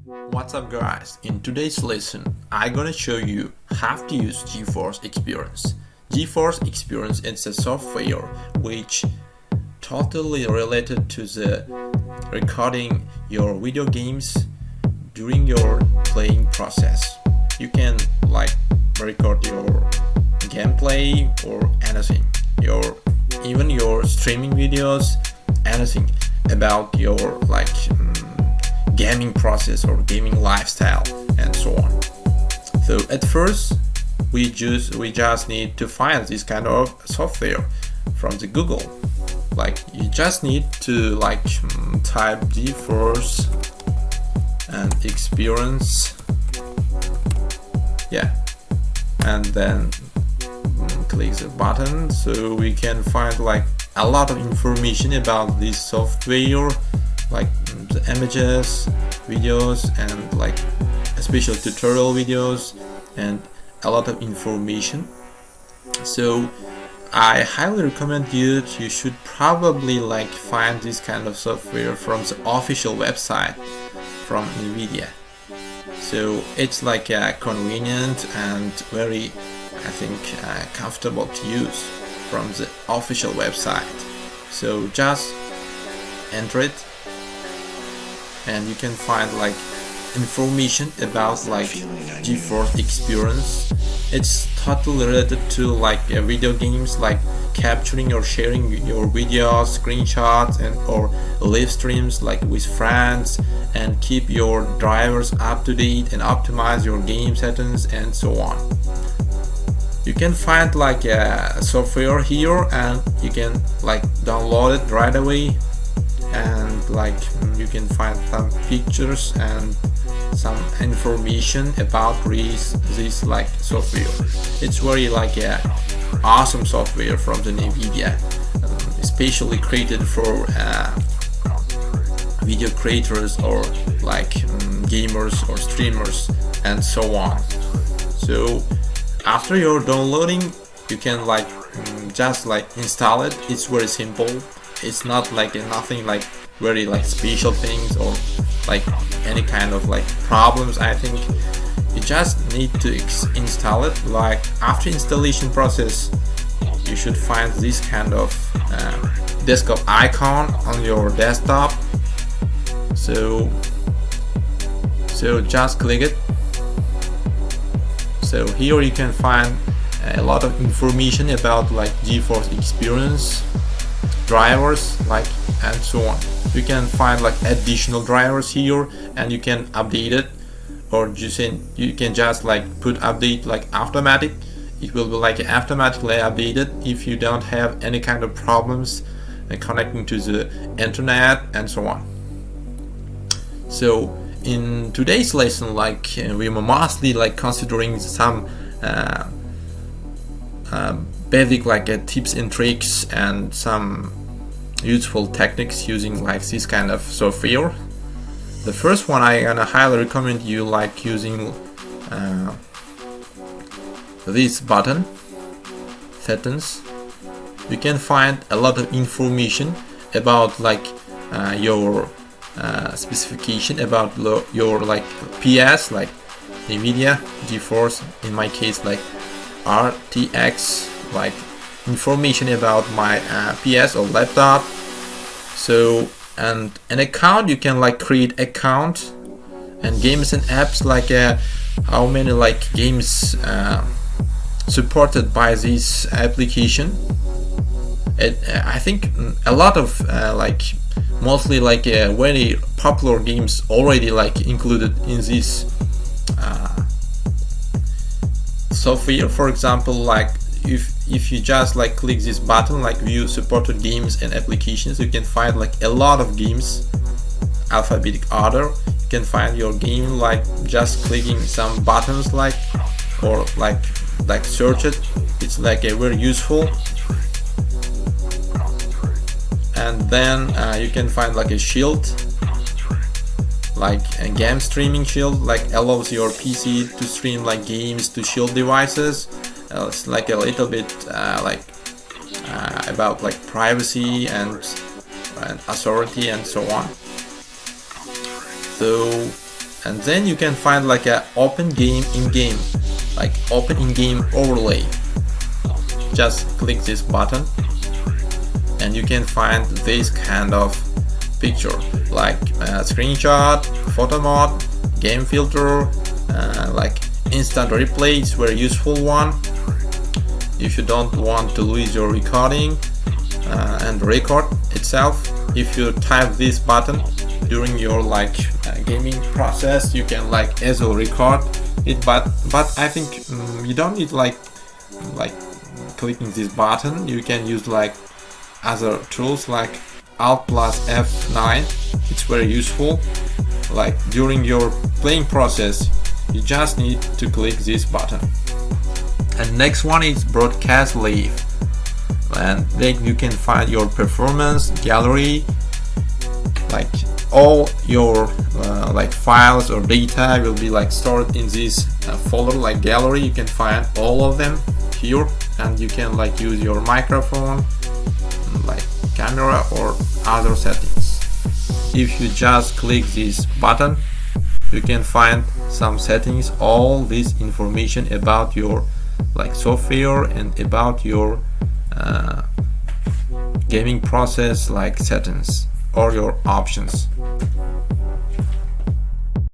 What's up guys, in today's lesson I'm gonna show you how to use GeForce Experience. GeForce Experience is a software which totally related to the recording your video games during your playing process. You can record your gameplay or anything, even your streaming videos, anything about your gaming process or gaming lifestyle and so on. So at first we just need to find this kind of software from the Google. You just need to type GeForce and Experience, and then click the button, so we can find a lot of information about this software, the images, videos, and special tutorial videos, and a lot of information. So I highly recommend you should probably find this kind of software from the official website from NVIDIA. So it's convenient and very, I think, comfortable to use from the official website. So just enter it and you can find information about GeForce Experience. It's totally related to video games, capturing or sharing your videos, screenshots, and or live streams with friends, and keep your drivers up to date and optimize your game settings and so on. You can find a software here and you can download it right away, and you can find some pictures and some information about this software. It's very awesome software from the NVIDIA, especially created for video creators or gamers or streamers and so on. So after you're downloading, you can just install it. It's very simple. It's not nothing very special things or any kind of problems. I think you just need to install it. After installation process, you should find this kind of desktop icon on your desktop. So just click it. So here you can find a lot of information about GeForce Experience, drivers, and so on. You can find additional drivers here, and you can update it, or you can just put update automatic. It will be automatically updated if you don't have any kind of problems connecting to the internet and so on. So in today's lesson, we are mostly considering some basic tips and tricks and some useful techniques using this kind of software. The first one I gonna highly recommend you using this button, settings. You can find a lot of information about your specification about your PS, NVIDIA GeForce, in my case RTX, information about my PS or laptop. So, and an account, you can create account, and games and apps, how many games supported by this application. I think a lot of mostly very popular games already included in this software. For example, if you just click this button, view supported games and applications, you can find a lot of games, alphabetic order. You can find your game just clicking some buttons or search it. It's very useful. And then you can find a shield, a game streaming shield, allows your PC to stream games to shield devices. It's a little bit about privacy and authority and so on. So and then you can find like a open game in-game, like open in-game overlay. Just click this button and you can find this kind of picture, like screenshot, photo mode, game filter, like instant replay is very useful one if you don't want to lose your recording and record itself. If you type this button during your like gaming process, you can like also record it, but I think you don't need like clicking this button. You can use like other tools like Alt plus F9. It's very useful. Like during your playing process, you just need to click this button. And next one is broadcast live, and then you can find your performance gallery, like all your like files or data will be like stored in this folder like gallery. You can find all of them here, and you can like use your microphone, like camera or other settings. If you just click this button, you can find some settings, all this information about your like software and about your gaming process like settings or your options.